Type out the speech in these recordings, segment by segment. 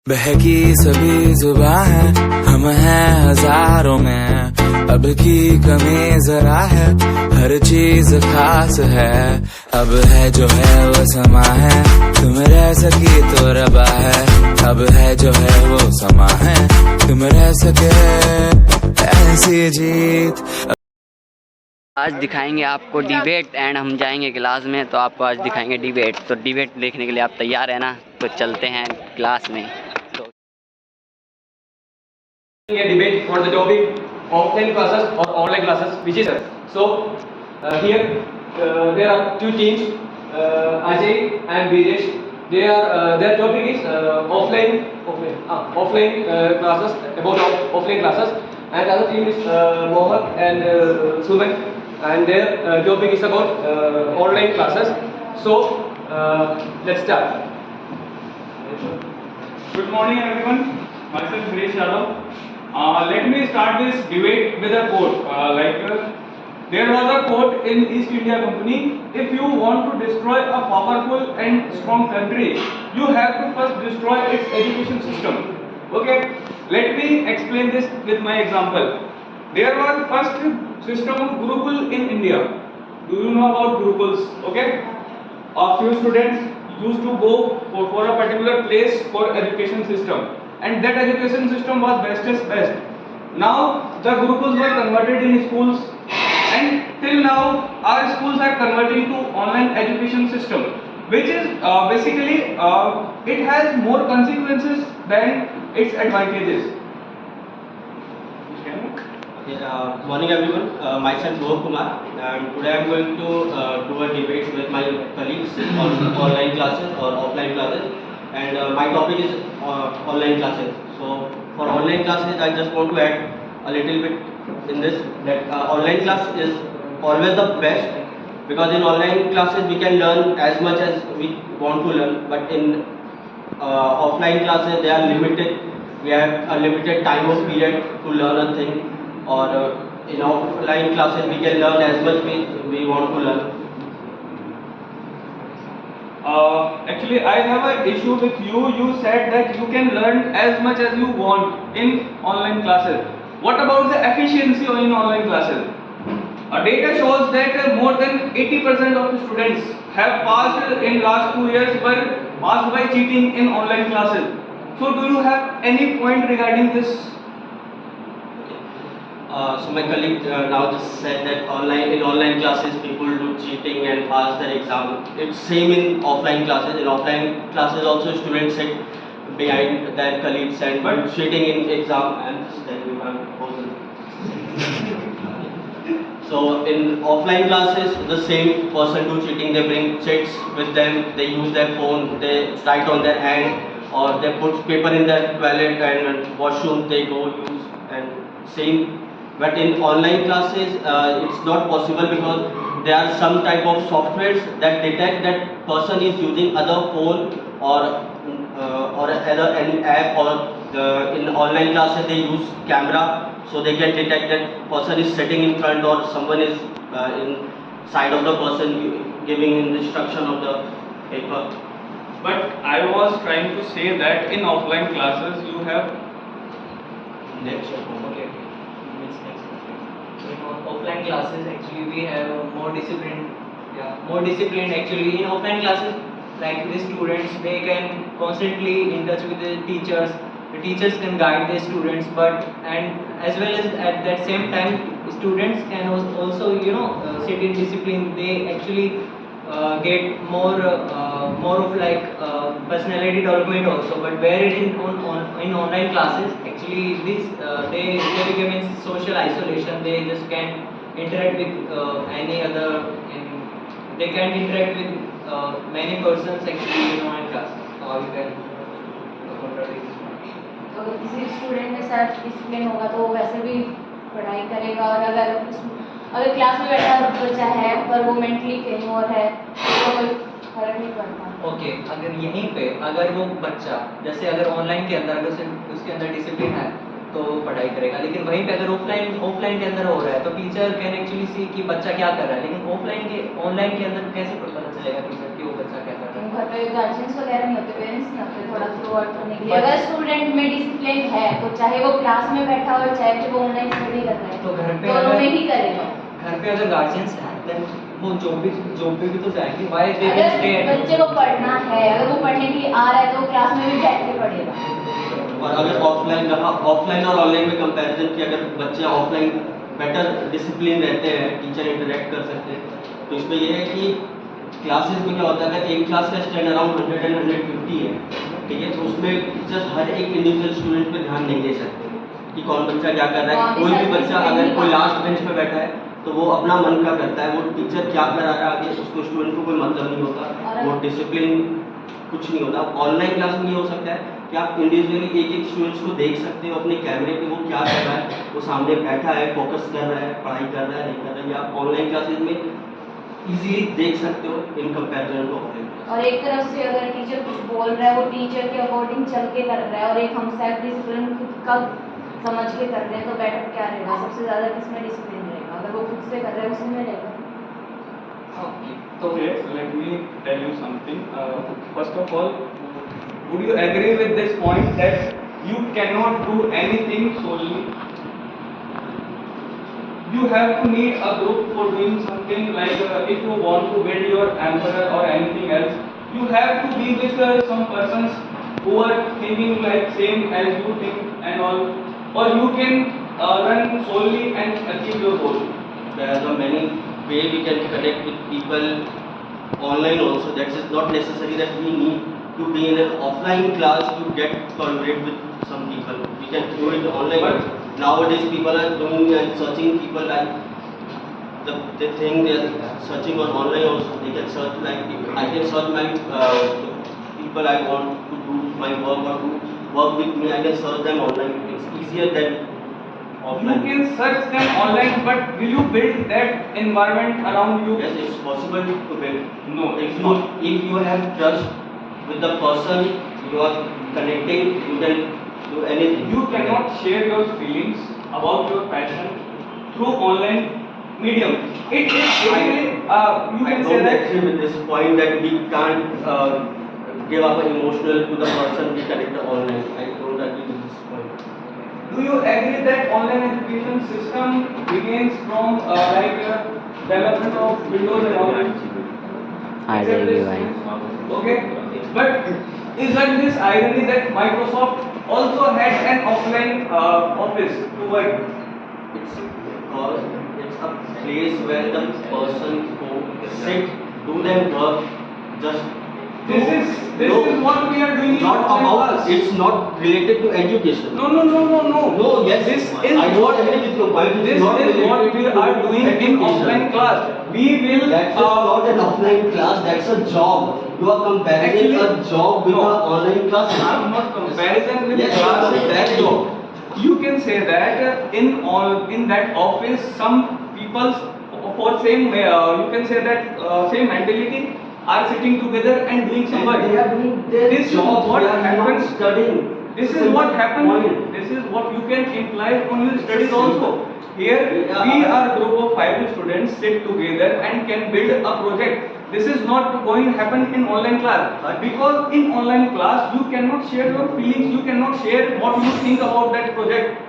बहकी सभी जुबां है, हम हैं हजारों में, अब की कमी जरा है, हर चीज खास है। अब है जो है वो समा है, तुम रह सकी तो रबा है। अब है जो है वो समा है, तुम रह सके ऐसी जीत। आज दिखाएंगे आपको डिबेट एंड हम जाएंगे क्लास में, तो आपको आज दिखाएंगे डिबेट। तो डिबेट देखने के लिए आप तैयार है ना? तो चलते हैं क्लास में। तो a debate for the topic offline classes or online classes, which is so here there are two teams, Ajay and Viresh. Their topic is offline classes, about offline classes, and other team is Mohammed and Suman, and their topic is about online classes. So let's start. Good morning, everyone. Myself Suresh Yadav. Let me start this debate with a quote. There was a quote in East India Company: "If you want to destroy a powerful and strong country, you have to first destroy its education system." Okay. Let me explain this with my example. There was first system of Gurukul in India. Do you know about Gurukuls? Okay. A few students used to go for a particular place for education system, and that education system was bestest best. Now the Gurukuls were converted in schools, and till now our schools are converting to online education system, which is basically it has more consequences than its advantages. Morning everyone, myself Dhruv Kumar, and today I am going to do a debate with my colleagues on online classes or offline classes, and my topic is online classes. So for online classes I just want to add a little bit in this, that online class is always the best, because in online classes we can learn as much as we want to learn, but in offline classes they are limited. We have a limited time of period to learn a thing, or in offline classes we can learn as much we want to learn. Actually, I have an issue with you. You said that you can learn as much as you want in online classes. What about the efficiency in online classes? Data shows that more than 80% of the students have passed in last 2 years were passed by cheating in online classes. So do you have any point regarding this? So my colleague now just said that in online classes people do cheating and pass their exam. It's same in offline classes. In offline classes also students sit behind their colleagues and but cheating in exam, and then we have proposal. So in offline classes the same person do cheating. They bring checks with them. They use their phone. They write on their hand, or they put paper in their toilet and washroom they go use, and same. But in online classes it's not possible, because there are some type of softwares that detect that person is using other phone or other any app, or in online classes they use camera, so they can detect that person is sitting in front, or someone is in side of the person giving instruction of the paper. But I was trying to say that in offline classes you have offline classes actually we have more discipline, more discipline actually. In offline classes, like the students, they can constantly in touch with the teachers can guide the students, but and as well as at that same time students can also sit in discipline. They actually get more of like personality development also. But where in online classes actually this they become in social isolation. They just can't interact with any other, and they can't interact with many persons actually in online classes. How you can contradict? अगर किसी student में self discipline होगा तो वो वैसे भी पढ़ाई करेगा, और अगर क्लास में बैठा बच्चा है पर वो मेंटली कहीं और है तो कोई फर्क नहीं पड़ता। ओके, अगर यहीं पे अगर वो बच्चा जैसे अगर ऑनलाइन के अंदर अगर उसके अंदर डिसिप्लिन है तो पढ़ाई करेगा, लेकिन वहीं पे अगर ऑफलाइन के अंदर हो रहा है तो टीचर कैन एक्चुअली सी कि बच्चा क्या कर रहा है, लेकिन ऑनलाइन के अंदर कैसे पता चलेगा टीचर कि वो बच्चा क्या कर रहा है? घर पे गार्जियंस वगैरह नहीं होते, पेरेंट्स नहीं होते थोड़ा थ्रू आउट करने के लिए। अगर स्टूडेंट में डिसिप्लिन है तो चाहे वो क्लास में बैठा हो चाहे फिर वो ऑनलाइन स्टडी कर रहा है तो घर पे दोनों अगर- में ही करेगा। घर पे अगर गार्जियंस हैं देन वो जॉब पे भी तो जाएंगे। व्हाई दे विल अगर स्टे एट बच्चे को पढ़ना है, अगर वो पढ़ने के लिए आ रहा है तो क्लास में भी बैठ के पढ़ेगा। और अगर ऑफलाइन रहा, ऑफलाइन और ऑनलाइन में कंपैरिजन किया, अगर बच्चे ऑफलाइन बेटर डिसिप्लिन रहते हैं, टीचर इंटरेक्ट कर सकते हैं, तो इसमें यह है कि क्लासेस में क्या होता है, अगर एक क्लास का स्टैंड अराउंड 100 एंड 150 है, ठीक है, तो उसमें टीचर्स हर एक इंडिविजुअल स्टूडेंट पे ध्यान नहीं दे सकते कि कौन बच्चा क्या कर रहा है। कोई भी बच्चा अगर कोई लास्ट बेंच पे बैठा है तो वो अपना मन का करता है, वो टीचर क्या करा रहा है आगे उसको स्टूडेंट को कोई मतलब नहीं होता, वो डिसिप्लिन कुछ नहीं होता। ऑनलाइन क्लास में ये हो सकता है कि आप इंडिविजुअली एक एक स्टूडेंट्स को देख सकते हो अपने कैमरे पे, वो क्या कर रहा है, वो सामने बैठा है, फोकस कर रहा है, पढ़ाई कर रहा है, नहीं कर रहा है, या आप ऑनलाइन क्लासेज में इजीली देख सकते हो इन कंपैरिजन टू ऑफलाइन। और एक तरफ से अगर टीचर कुछ बोल रहा है वो टीचर के अकॉर्डिंग चल के कर रहा है और एक हम सेल्फ डिसिप्लिन खुद का समझ के कर रहे हैं तो बेटर क्या रहेगा, सबसे ज़्यादा किसमें डिसिप्लिन रहेगा? अगर वो खुद से कर रहा है उसी में रहेगा। Okay, so let me tell you something. First of all, would you agree with this point that you cannot do anything solely? You have to need a group for doing something, like if you want to build your empire or anything else, you have to be with some persons who are thinking like same as you think and all, or you can run solely and achieve your goal. There are many ways we can connect with people online also. That is not necessary that we need to be in an offline class to get collaborate with some people. We can do it online. But nowadays people are doing and searching people like they think they are searching on online also. They can search like I can search my people I want to do my work or to work with me. I can search them online. It's easier than offline. You can search them online, but will you build that environment around you? Yes, it's possible to build. No, If you have trust with the person you are connecting, you can do anything. You cannot share your feelings about your passion through online medium. It is basically, you I can say don't that. agree with this point that we can't give our emotional to the person we connect online. I don't agree with this point. Do you agree that online education system begins from development of Windows and all? आ Accept जाएगी this? भाई। Okay, but isn't this irony that Microsoft also had an offline office to work? It's because it's a place where the person go sit, do their work, just This is what we are doing in not online about. class. It's not related to education. No. No, yes, This I is don't what agree with your point. It's this not is what related we to are doing in education. offline class. We will That's not an offline class. That's a job. You are comparing Actually, a job with no. an online class. I'm not comparison with Yes, class you are with comparing. job. You can say that in that office some people for same you can say that same mentality are sitting together and doing some work. They are doing their This is job. what They are happens. not studying. This is Simple what happens. point. This is what you can imply on your studies also. Here Yeah. we are a group of 5 students sit together and can build a project. This is not going to happen in online class because in online class you cannot share your feelings. You cannot share what you think about that project.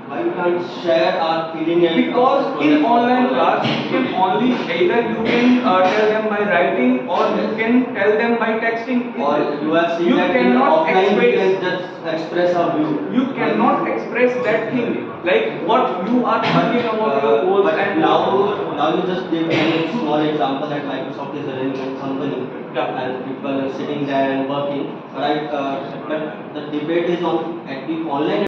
Why you can't share our feeling and Because in online class you can only either you can tell them by writing or you can tell them by texting. or you have seen You that in cannot offline we can express. just express our view. You cannot express that thing like what you are thinking about your goals But and now you just gave me a small example that Microsoft is running a company. Yeah. And people are sitting there and working. But the debate is on at the online.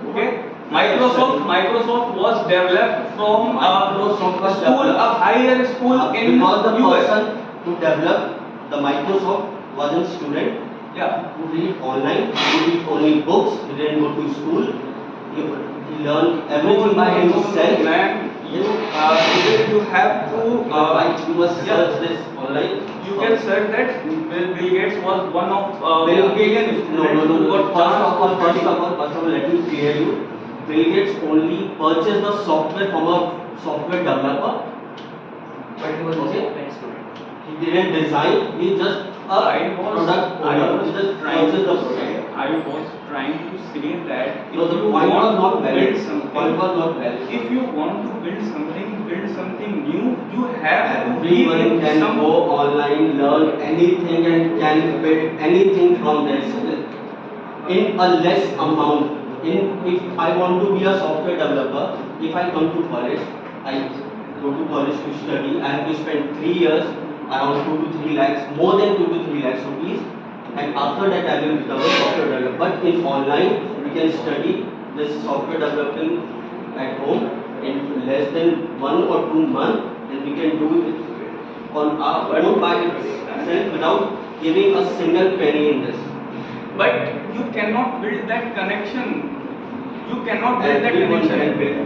Okay, Microsoft was developed from Microsoft was school, a developed. higher school in Because the US. person who developed the Microsoft was a student Yeah, who read online, who read only books, he didn't go to school, he learned everything by himself. Man, you have to Right, you must yeah. search this online. You can search that Bill Gates was one of Bill billion Gates, students who got first of all, let me clear you. Bill Gates only purchased the software from a software developer. But he was also Okay. a pen student. He didn't design, he just a product owner who just purchases the product. I was trying to say that if No, the you point was want not to valid. build something, Point was not valid. if you want to build something new, you have to be Everyone in can some go online, learn anything, and can build anything from there in a less amount. If I want to be a software developer, if I come to college, I go to college to study. I have to spend 3 years, around 2 to 3 lakhs, more than 2 to 3 lakhs rupees, and after that I will become a software developer. But in online, we can study this software development at home in less than 1 or 2 months, and we can do it on our own by itself without giving a single penny in this. but you cannot build that connection. You cannot build that Everyone can connection. build.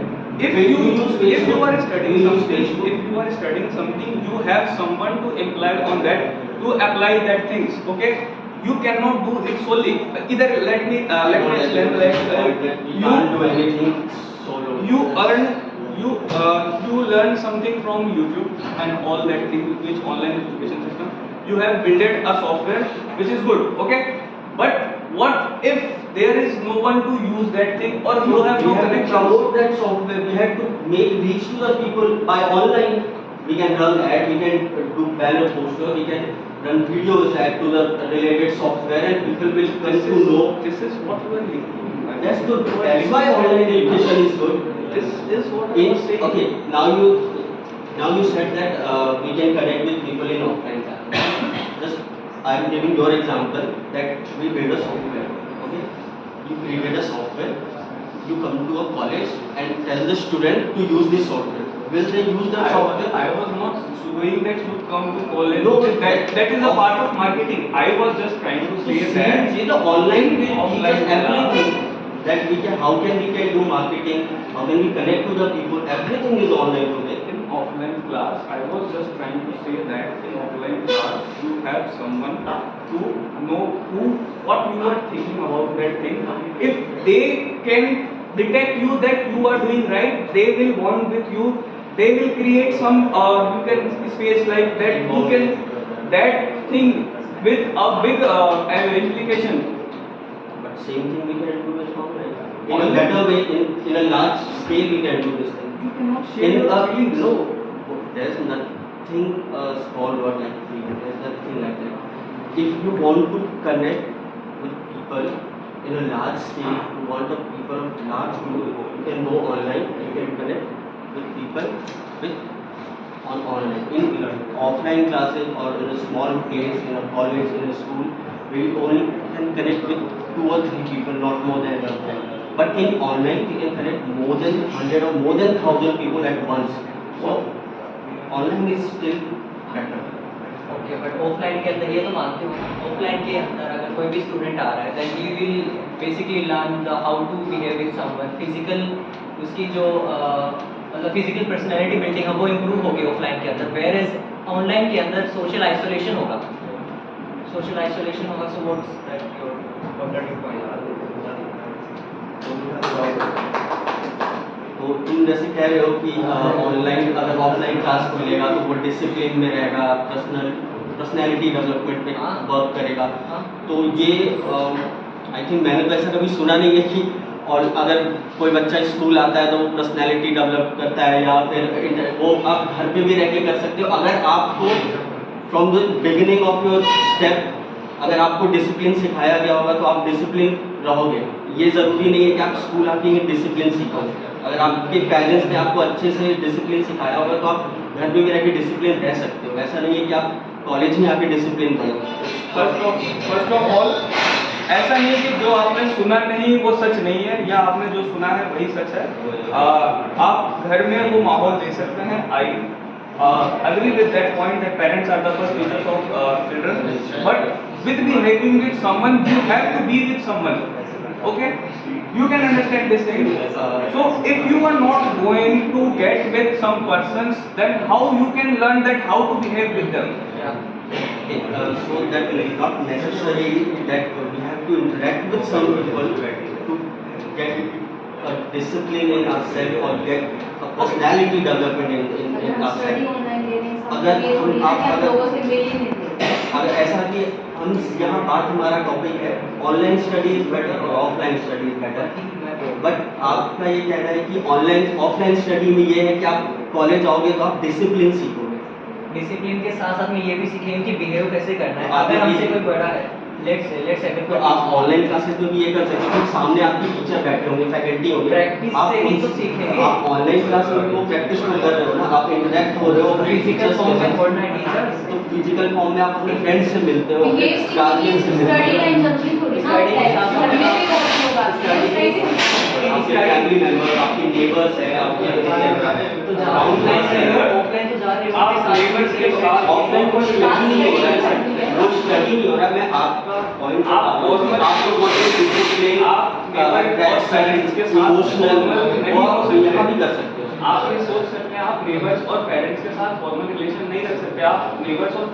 If When you use if you Facebook, are studying you use something, Facebook. if you are studying something, you have someone to apply on that, to apply that things. Okay, you cannot do it solely. Either let me explain. You can't do anything solo. You learn something from YouTube and all that thing, which online education system. You have built a software which is good. Okay, but what if there is no one to use that thing, or you have We no have to connection? promote that software. We have to make reach to the people by online. We can run ad, we can do banner poster, we can run videos ad to the related software, and people will come to know. This is what you are thinking. That's good. That's why online education is good. This is what I was saying. Okay, now you said that we can connect with people in offline class. Just I am giving your example that we build a software. Okay, you created a software. You come to a college and tell the student to use this software. Will they use that software? I was not doing that you come to college. No, that is a part of marketing. I was just trying to say that. See, the online will teach us Offline, everything. That we can, how can we can do marketing? How can we connect to the people? Everything is online today. In offline class, I was just trying to say that in offline class, you have someone to know what you are thinking about that thing. If they can detect you that you are doing right, they will bond with you. They will create some you can space like that. You can that thing with a big implication. But same thing we can do with online. In a better way, in a large scale, we can do this thing. You cannot share In your a feelings. no, there's nothing small word like feeling. There's nothing like that. If you want to connect with people in a large scale, you want the people of large group, you can go online. You can connect with people on online. In offline classes or in a small place, in a college, in a school, we only can connect with 2 or 3 people, not more than that. But in online, we can connect more than 100 or more than 1,000 people at once. So online is still better. Okay but offline के अंदर ये तो मानते हो offline के अंदर अगर कोई भी स्टूडेंट आ रहा है then he will basically learn the how to behave with someone physical उसकी जो मतलब फिजिकल पर्सनालिटी बिल्डिंग है वो इम्प्रूव होगी ऑफलाइन के अंदर वेयर इज ऑनलाइन के अंदर सोशल आइसोलेशन होगा so what's that your contradict point तो तुम जैसे कह रहे हो कि ऑनलाइन अगर ऑफलाइन क्लास खुलेगा तो वो डिसिप्लिन में रहेगा, पर्सनैलिटी डेवलपमेंट पे वर्क करेगा. तो ये आई थिंक मैंने तो ऐसा कभी सुना नहीं है कि और अगर कोई बच्चा स्कूल आता है तो वो पर्सनैलिटी डेवलप करता है या फिर वो आप घर पे भी रह के कर सकते हो. अगर आपको from the beginning of your step अगर आपको डिसिप्लिन सिखाया गया होगा तो आप डिसिप्लिन रहोगे. ये ज़रूरी नहीं है कि आप स्कूल आके ये डिसिप्लिन सीखो. अगर आपके पेरेंट्स ने आपको अच्छे से डिसिप्लिन सिखाया होगा तो आप घर में भी रह के डिसिप्लिन रह सकते हो. ऐसा नहीं है कि आप कॉलेज में आके डिसिप्लिन बनो. फर्स्ट ऑफ ऑल ऐसा नहीं है कि जो आपने सुना नहीं वो सच नहीं है या आपने जो सुना है वही सच है. आप घर में वो माहौल दे सकते हैं. आई agree with that point that parents are the first teachers of children, but with behaving with someone you have to be with someone. Okay, you can understand this thing. So if you are not going to get with some persons, then how you can learn that how to behave with them? Okay, so that is not necessary that we have to interact with some people to get a discipline in ourselves or get a personality development in study ourselves. Online ले रहे हैं अगर सब ये हम थोड़ी है कि आप आप अगर लोगों से मिल ही नहीं रहे अगर ऐसा कि हम यहाँ बात हमारा टॉपिक है ऑनलाइन स्टडी इज बेटर और offline study is better, but आपका ये कहना है कि ऑनलाइन ऑफलाइन स्टडी में ये है कि आप कॉलेज आओगे तो आप डिसिप्लिन सीखोगे। डिसिप्लिन के साथ साथ में ये भी सीखेंगे कि बिहेव कैसे करना है। आप अगर भी- हमसे कोई बड़ा है, लेट्स से तो आप ऑनलाइन क्लासेस में भी ये कर सकते हो कि सामने आपकी टीचर बैठे होंगे, फैकल्टी होंगे, प्रैक्टिस आप से ही उनसे- तो सीखेंगे। आप ऑनलाइन क्लास में वो प्रैक्टिस तो कर रहे हो ना, आप इंटरेक्ट हो रहे हो अपने फिजिकल टीचर्स फॉर्म के में साथ। पढ़ना है टीचर्स। तो फिजिकल फॉर्म में आप अपने फ्रेंड्स से मिलते हो, ये गार्जियन से मिलते स्टडी हो, टाइम जरूरी थोड़ी ना Study होता है, के साथ घर में भी करना होगा, आपके फैमिली मेंबर, आपके नेबर्स है, आपके तो ऑफलाइन से ऑफलाइन तो जा रहे हो आप neighbors के साथ ऑफलाइन कोई स्टडी नहीं हो रहा है, वो स्टडी नहीं हो रहा है। मैं आपका पॉइंट आप formal- आप लोग बोलते हैं डिसिप्लिन, आप neighbor और parents के साथ इमोशनल formal नहीं वो हो आप सकते। यहाँ भी कर सकते हो। आप ये सोच सकते हैं आप नेबर्स और पेरेंट्स के साथ फॉर्मल रिलेशन नहीं रख सकते, आप नेबर्स और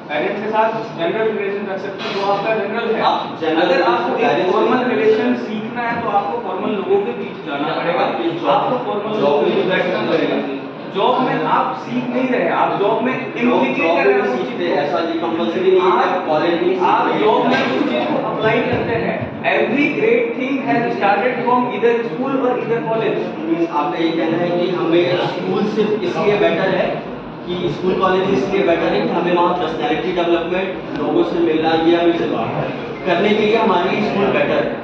पेरेंट्स के साथ जनरल रिलेशन रख सकते हैं, जो आपका जनरल है। आप general अगर आपको एक parents- फॉर्मल रिलेशन सीखना है तो आपको फॉर्मल लोगों के बीच जाना पड़ेगा, आपको फॉर्मल लोगों के बीच बैठना पड़ेगा। जॉब में आप सीख नहीं रहे, आप जॉब में इम्प्लीकेट कर रहे हैं उस चीज़ सीखते को। ऐसा जी कंपल्सरी नहीं है कि आप कॉलेज में आप जॉब में उस चीज को अप्लाई करते हैं। Every great thing has started from इधर स्कूल और इधर कॉलेज। मीन्स आपका ये कहना है कि हमें स्कूल सिर्फ इसलिए बेटर है कि स्कूल कॉलेज इसलिए बेटर है कि हमें वहाँ पर्सनैलिटी डेवलपमेंट, लोगों से मिलना, ये हमें करने के लिए हमारे लिए स्कूल बेटर है।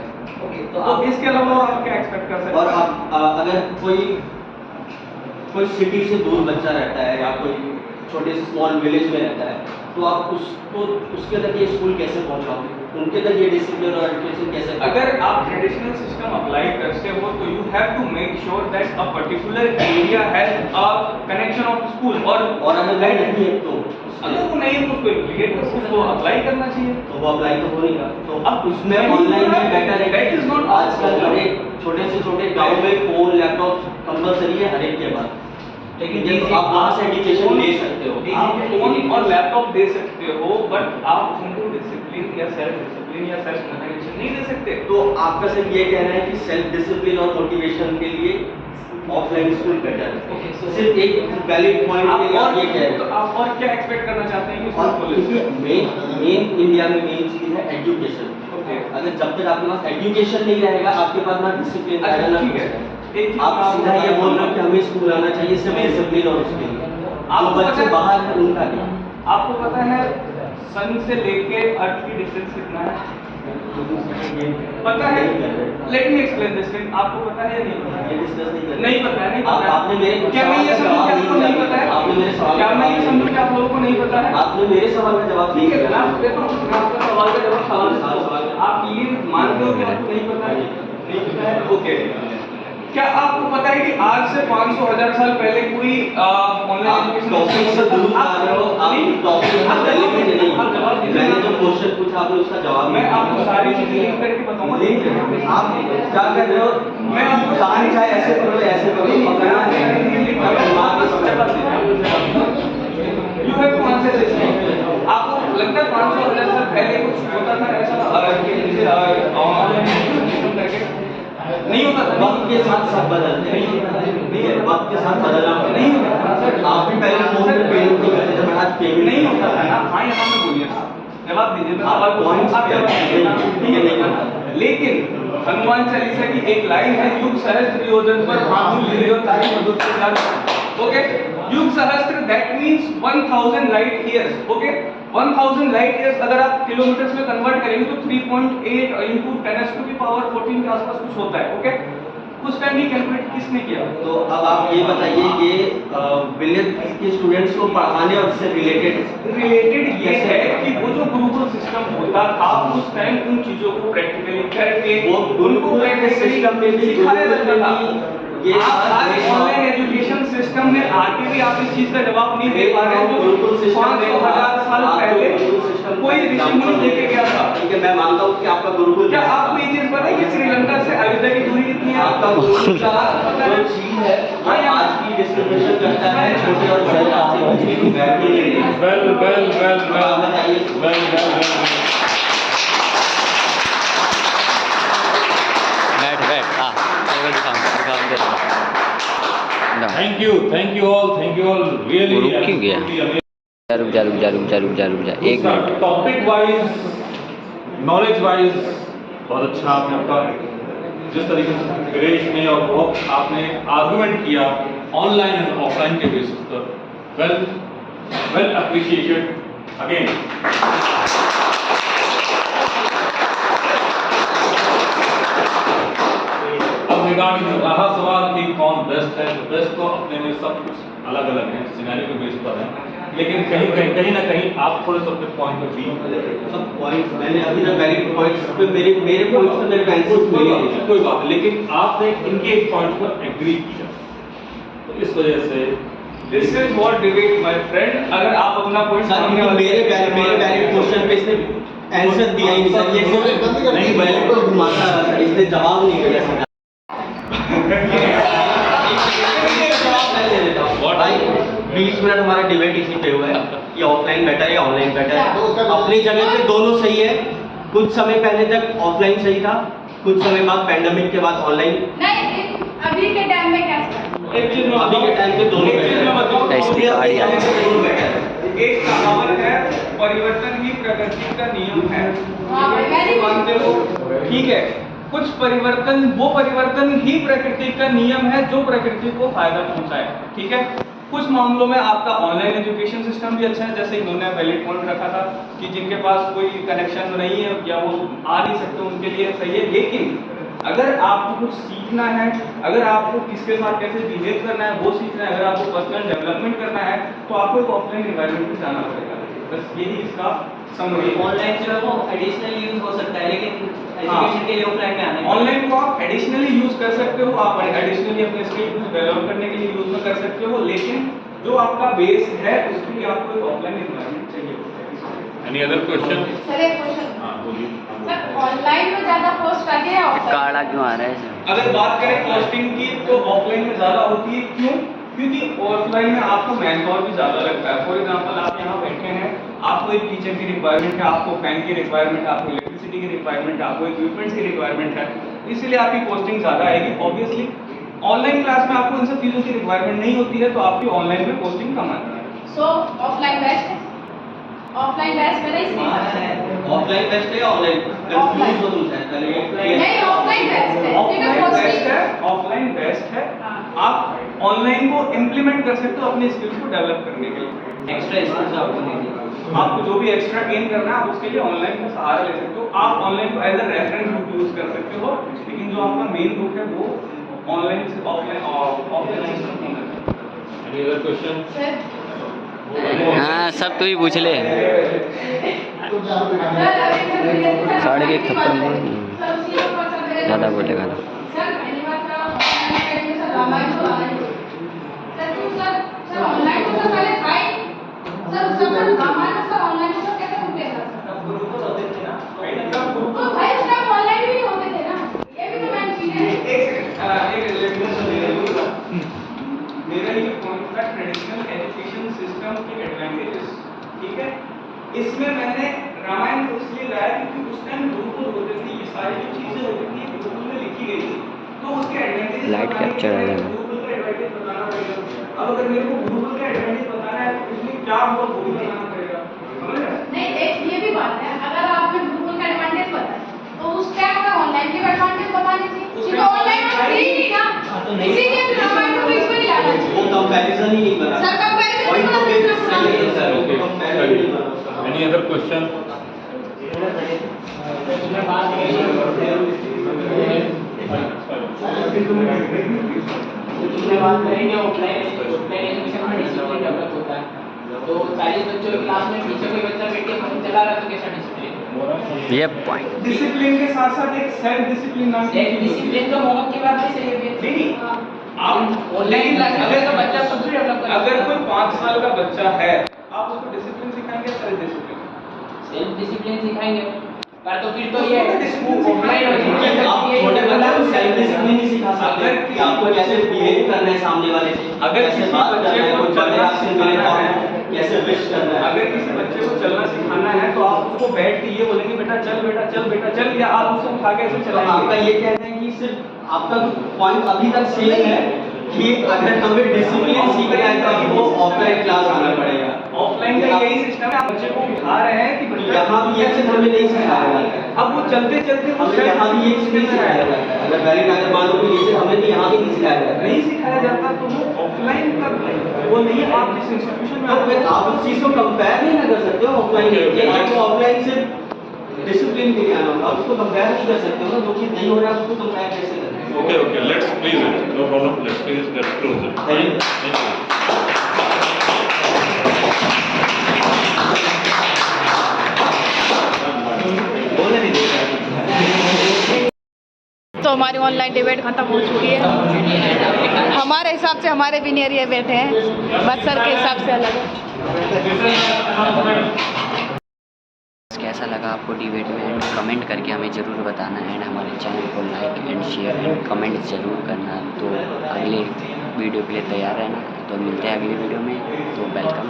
तो इसके अलावा आप क्या एक्सपेक्ट कर सकते हैं? और आप अगर कोई सिटी से दूर बच्चा रहता है या कोई छोटे से स्मॉल विलेज में रहता है, तो आप उसको उसके तक ये स्कूल कैसे पहुंचाओगे, उनके तक ये डिसिप्लिन और एजुकेशन कैसे अगर आप ट्रेडिशनल सिस्टम अप्लाई करते हो तो you have to make sure that a particular area has a connection of school. और अगर वो नहीं है तो अगर वो नहीं है तो उसको इम्प्लीकेट कर उसको अप्लाई करना चाहिए। तो वो अप्लाई तो हो नहीं रहा, तो अब उसमें नहीं ऑनलाइन हो रहा में है, बेटर है। that is not आजकल possible। बड़े छोटे से छोटे गांव में फोन लैपटॉप कंपलसरी है हर एक के पास, लेकिन ये तो आप वहाँ से एजुकेशन ले सकते हो। आप फोन और लैपटॉप दे सकते हो, बट आप उनको डिसिप्लिन या सेल्फ मोटिवेशन नहीं दे सकते। तो आपका सिर्फ ये कहना है कि सेल्फ डिसिप्लिन और मोटिवेशन के लिए ऑफलाइन स्कूल बेटर है। Okay, so- सिर्फ एक वैलिड पॉइंट आप के लिए आप और ये कह रहे तो हो। आप और क्या एक्सपेक्ट करना चाहते हैं कि और स्कूल कॉलेज क्योंकि मेन इंडिया में मेन चीज है एजुकेशन। ओके अगर जब तक आपके पास एजुकेशन नहीं रहेगा, आपके पास ना डिसिप्लिन अच्छा, रहेगा ना ठीक है। कुछ। एक चीज आप सीधा ये बोल रहे हो कि हमें स्कूल आना चाहिए सिर्फ डिसिप्लिन और उसके लिए। आपको जो बच्चे पता है- बाहर हैं उनका क्या? आपको पता है सन से लेके अर्थ की डिस्टेंस कितना है? पता है? Let me explain this thing. आपको पता है या नहीं पता ये है? डिस्कस नहीं करते। नहीं पता है, नहीं पता है। आपने मेरे क्या मैं ये सवाल समझूं का कि आपको जवाब नहीं पता है? आपने मेरे सवाल क्या का मैं ये जवाब समझूं कि आप लोगों को नहीं पता है? आपने मेरे सवाल का जवाब ठीक है, दिया। मैं आपको देता हूँ, मैं आपका सवाल का जवाब सवाल देता हूँ। आप ये मानते हो कि आपको नहीं पता है? नहीं पता है, ओके। क्या आपको पता है कि आज से 500,000 साल पहले कोई ऑनलाइन आप टॉपिक से दूर जा रहे हो, आप टॉपिक से पहले भी नहीं। आप जवाब दीजिए। मैंने जो क्वेश्चन पूछा आपने उसका जवाब मैं नहीं आपको दिया। सारी चीजें लिंक करके बताऊंगा। लिंक आप क्या कर रहे हो? मैं आपको कहानी चाहे ऐसे करो ऐसे करो, पकड़ना है। You have to answer this thing। आपको लगता है 500,000 साल पहले कुछ होता था ऐसा कि जैसे ऑनलाइन सिस्टम करके नहीं होता था? वक्त के साथ सब बदलते हैं। नहीं है, वक्त के साथ बदलना पड़ता है। नहीं होता था सर। आप भी पहले फोन पे पेमेंट नहीं करते थे, बट आज पेमेंट नहीं होता था ना। हाँ यहाँ में बोलिए, जवाब दीजिए। मैं सवाल पूछ रहा हूँ, आप जवाब दीजिए। ठीक है, नहीं होता। लेकिन हनुमान चालीसा की एक लाइन है, युग सहस्त्र योजन पर भानु लील्यो ताहि मधुर प्रचार। ओके, युग सहस्त्र that means 1000 light years. Okay, 1000 light years अगर आप किलोमीटर्स में कन्वर्ट करेंगे तो 3.8 into 10⁻14 के आसपास कुछ होता है। ओके, उस टाइम ये कैलकुलेट किसने किया? तो अब आप ये बताइए, ये बिलियन के स्टूडेंट्स को पढ़ाने और इससे रिलेटेड ये है कि वो जो गुरुकुल सिस्टम होता था उस टाइम उन चीजों को प्रैक्टिकली करके वो गुरुकुल के सिस्टम में भी सिखाया जाता था। ये आप आज ऑनलाइन एजुकेशन सिस्टम में आके भी आप इस चीज का जवाब नहीं दे पा रहे हैं। गुरुकुल जो सिस्टम 500,000 साल पहले कोई ऋषि मुनि लेके गया था। ठीक है, मैं मानता हूँ कि आपका गुरुकुल क्या आपको ये चीज पता है कि श्रीलंका से अयोध्या की दूरी कितनी है? आपका गुरुकुल का जो चीज है वो आज की डिस्क्रिमिनेशन करता है छोटे और बड़े आपसे कुछ भी बैठने नहीं देता। आप बताइए। बैठ हाँ टेबल दिखाओ Thank you all really रुक क्यों गया? रुक जा एक minute. Topic wise, knowledge wise बहुत अच्छा आपका, जिस तरीके से गिरीश ने और बहुत आपने आर्गुमेंट किया ऑनलाइन एंड ऑफलाइन के बेसिस पर, वेल अप्रिशिएटेड अगेन। अब रिगार्डिंग रहा सवाल कि कौन बेस्ट है, तो बेस्ट तो अपने में सब कुछ अलग अलग है, सिनेरियो के बेस पर है, लेकिन कहीं ना कहीं आप थोड़े से अपने पॉइंट पर भी सब पॉइंट्स मैंने अभी तक वैलिड पॉइंट्स पे मेरे पॉइंट्स पे मेरे आंसर्स मिले नहीं। कोई बात नहीं, लेकिन आपने इनके एक पॉइंट पर एग्री किया, तो इस वजह से this is what debate my friend. अगर आप अपना पॉइंट सामने वाले मेरे वैलिड क्वेश्चन पे इसने आंसर दिया ही नहीं सर, ये नहीं वैलिड को घुमाता है सर, इसने जवाब नहीं दिया सर। भाई 20 मिनट हमारा डिबेट इसी पे हुआ है, ये ऑफलाइन बेटर है या ऑनलाइन बेटर है। अपनी जगह पे दोनों सही है। कुछ समय पहले तक ऑफलाइन सही था, कुछ समय बाद पैंडेमिक के बाद ऑनलाइन। नहीं, अभी के टाइम में कैसा? एक चीज में अभी के टाइम पे दोनों एक चीज में बताऊं, दोनों बेटर है। एक कहावत है, परिवर्तन ही प्रकृति का नियम है। हाँ, वैज्ञानिक मानते हो? ठीक है, कुछ परिवर्तन, वो परिवर्तन ही प्रकृति का नियम है जो प्रकृति को फायदा पहुंचाए। ठीक है, कुछ मामलों में आपका ऑनलाइन एजुकेशन सिस्टम भी अच्छा है, जैसे इन्होंने वैलिड पॉइंट रखा था कि जिनके पास कोई कनेक्शन नहीं है या वो आ नहीं सकते उनके लिए सही है। लेकिन अगर आपको कुछ सीखना है, अगर आपको किसके साथ कैसे बिहेव करना है वो सीखना है, अगर आपको पर्सनल डेवलपमेंट करना है, तो आपको एक ऑफलाइन एनवायरनमेंट में जाना पड़ेगा। बस यही इसका समरी है। ऑनलाइन जो है वो एडिशनल यूज हो सकता है, लेकिन एजुकेशन के लिए ऑफलाइन में आना है। ऑनलाइन को आप एडिशनली यूज कर सकते हो, आप एडिशनली अपने स्किल को डेवलप करने के लिए यूज में कर सकते हो, लेकिन जो आपका बेस है उसके लिए आपको एक ऑफलाइन एनवायरनमेंट चाहिए होता है। Any other question? सर एक क्वेश्चन, हाँ बोलिए। सर ऑनलाइन में ज़्यादा कॉस्ट आती है या ऑफलाइन? काढ़ा क्यों आ रहा है इसमें? अगर बात करें कॉस्टिंग की तो ऑफलाइन में ज़्यादा होती है। क्यों? क्योंकि ऑफलाइन में आपको मैन पावर भी ज़्यादा लगता है। फॉर एग्जांपल आप यहाँ बैठे हैं, आपको एक टीचर की रिक्वायरमेंट है, आपको फैन की रिक्वायरमेंट है, आपको इलेक्ट्रिसिटी की रिक्वायरमेंट है, आपको इक्विपमेंट्स की रिक्वायरमेंट है, इसलिए आपकी कॉस्टिंग ज़्यादा आएगी। ऑब्वियसली ऑनलाइन क्लास में आपको इन सब चीज़ों की रिक्वायरमेंट नहीं होती है, तो आपकी ऑनलाइन में कॉस्टिंग कम आती है। सो ऑफलाइन बेस्ट है? ऑफलाइन बेस्ट है नहीं? ऑफलाइन बेस्ट है या ऑनलाइन? कंफ्यूज हो तुम शायद पहले। नहीं, ऑफलाइन बेस्ट है। ऑफलाइन बेस्ट है, ऑफलाइन बेस्ट है। आप ऑनलाइन को इम्प्लीमेंट कर सकते हो अपने स्किल्स को डेवलप करने के लिए। एक्स्ट्रा स्किल्स आपको नहीं दी। आपको जो भी एक्स्ट्रा गेन करना है आप उसके लिए ऑनलाइन का सहारा ले सकते हो। आप ऑनलाइन को as a reference book use कर सकते हो, लेकिन जो आपका मेन बुक है वो ऑनलाइन से ऑफलाइन सिस्टम होना चाहिए। Any other question? सर हाँ सब तो ही पूछ ले। साढ़े के एक थप्पड़ मार। ज़्यादा बोलेगा तो। सर पहली बात सर रामायण तो ऑनलाइन सर ऑनलाइन तो सर पहले था ही सर, सब रामायण सर ऑनलाइन तो कैसे होते हैं सर? ग्रुप होते थे ना, तो भाई उस टाइम ऑनलाइन भी होते थे ना, ये भी तो मैंने चीज है। मेरा ये पॉइंट था ट्रेडिशनल एजुकेशन सिस्टम के एडवांटेजेस। ठीक है, इसमें मैंने रामायण को इसलिए लाया क्योंकि उस टाइम गुरुकुल होते थे, ये सारी जो चीजें होती थी गुरुकुल में लिखी गई थी, तो उसके एडवांटेजेस लाइट कैप्चर आ जाएगा। गुरुकुल का एडवांटेज बताना पड़ेगा। अब अगर मेरे को गुरुकुल का एडवांटेज बताना है तो उसमें क्या हुआ वो भी बताना पड़ेगा। समझ रहे? नहीं, एक ये भी बात है, अगर आपने गुरुकुल का एडवांटेज बताया तो उस टाइम का ऑनलाइन के एडवांटेज बताने चाहिए, क्योंकि ऑनलाइन में फ्री नहीं ना, इसीलिए रामायण को इसमें नहीं लाना चाहिए। वो कंपैरिजन ही नहीं बना। सर कंपैरिजन पॉइंट तो बेस सही है सर, ओके, कंपैरिजन नहीं बना। Any other question? उसमें बात करेंगे ऑफलाइन एजुकेशन में डिसिप्लिन डेवलप होता है। तो 40 बच्चों की क्लास में पीछे कोई बच्चा बैठ के फोन चला रहा है तो कैसा डिसिप्लिन? ये पॉइंट। डिसिप्लिन के साथ साथ एक सेल्फ डिसिप्लिन नाम की सेल्फ डिसिप्लिन तो बहुत की बात नहीं सही है। नहीं, आप ऑनलाइन क्लास अगर तो बच्चा खुद भी डेवलप कर, अगर कोई 5 साल का बच्चा है, आप उसको डिसिप्लिन सिखाएंगे, सेल्फ डिसिप्लिन? सेल्फ डिसिप्लिन सिखाएंगे पर तो फिर तो ये ऑफलाइन आप छोटे बच्चे को सेल्फ डिसिप्लिन ही सिखा सकते हैं कि आपको कैसे बिहेव करना है सामने वाले से, अगर कैसे किसी बात बच्चे करना है, को कोई चलना बड़े से मिले तो सिखाना है, आपको कैसे विश करना है। अगर किसी बच्चे को चलना सिखाना है तो आप उसको बैठ के ये बोलेंगे बेटा चल बेटा चल बेटा चल, या आप उसको उठा के ऐसे तो आपका चलाएंगे? ये कहना है कि सिर्फ आपका पॉइंट अभी तक सेम है कि अगर हमें डिसिप्लिन सीखना है तो वो ऑफलाइन क्लास आना पड़ेगा। ऑफलाइन ऑफलाइन का यही सिस्टम है, आप बच्चे को उठा रहे हैं कि बच्चा यहाँ भी ये चीज़ हमें नहीं सिखाया जाता है। अब वो चलते चलते वो हमें यहाँ भी ये चीज़ नहीं सिखाया जाता है। अगर वैलिड अगर मान लो कि ये चीज़ हमें भी यहाँ भी नहीं सिखाया जाता है। नहीं सिखाया जाता तो वो ऑफलाइन का वो नहीं है। आप जिस इंस्टीट्यूशन में तो फिर आप उस चीज़ को कंपेयर नहीं ना कर सकते हो ऑफलाइन के। आपको ऑफलाइन से डिसिप्लिन के लिए आना होगा, उसको कंपेयर नहीं कर सकते हो ना। जो चीज़ नहीं हो रहा है उसको कंपेयर कैसे करें? Okay, let's freeze it. No problem. Let's freeze. Let's close it. Thank you. बोलने नहीं देता। तो हमारी ऑनलाइन डिबेट खत्म हो चुकी है। हमारे हिसाब से हमारे विनर ये बैठे हैं, बस सर के हिसाब से अलग है। कैसा लगा आपको डिबेट में एंड कमेंट करके हमें ज़रूर बताना एंड हमारे चैनल को like and share and comment ज़रूर करना। तो अगले वीडियो के लिए तैयार रहना। तो मिलते हैं अगली वीडियो में। तो वेलकम।